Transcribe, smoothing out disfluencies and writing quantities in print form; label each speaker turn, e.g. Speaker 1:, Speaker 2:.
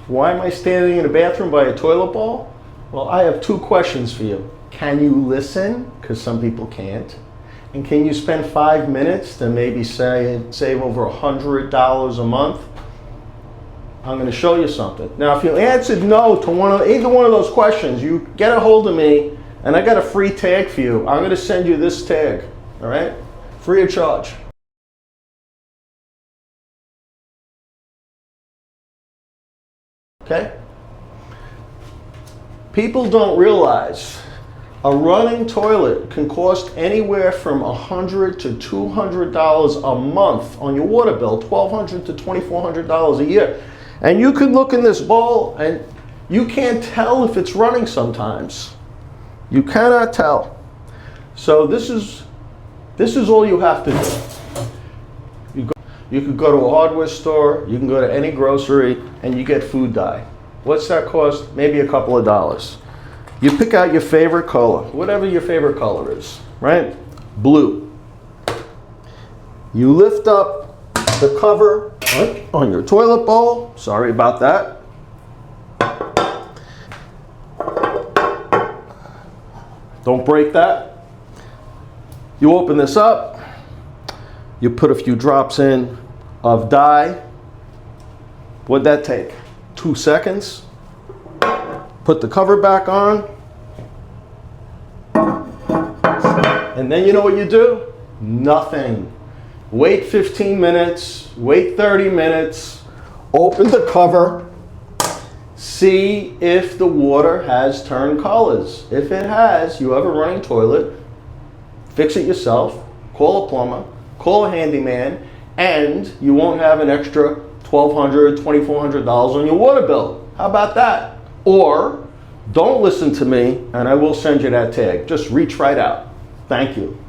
Speaker 1: Why am I standing in the bathroom by a toilet bowl? Well, I have two questions for you. Can you listen? Because some people can't. And can you spend 5 minutes to maybe save over $100 a month? I'm going to show you something. Now, if you answered no to either one of those questions, you get a hold of me, and I got a free tag for you. I'm going to send you this tag, all right? Free of charge. Okay? People don't realize a running toilet can cost anywhere from $100 to $200 a month on your water bill, $1,200 to $2,400 a year. And you can look in this bowl and you can't tell if it's running sometimes. You cannot tell. So this is all you have to do. You could go to a hardware store, you can go to any grocery, and you get food dye. What's that cost? Maybe a couple of dollars. You pick out your favorite color, whatever your favorite color is, right? Blue. You lift up the cover on your toilet bowl. Sorry about that. Don't break that. You open this up. You put a few drops in of dye. What'd that take? 2 seconds. Put the cover back on. And then you know what you do? Nothing. Wait 15 minutes, wait 30 minutes, open the cover, see if the water has turned colors. If it has, you have a running toilet, fix it yourself, call a plumber, call a handyman, and you won't have an extra $1,200, $2,400 on your water bill. How about that? Or don't listen to me and I will send you that tag. Just reach right out. Thank you.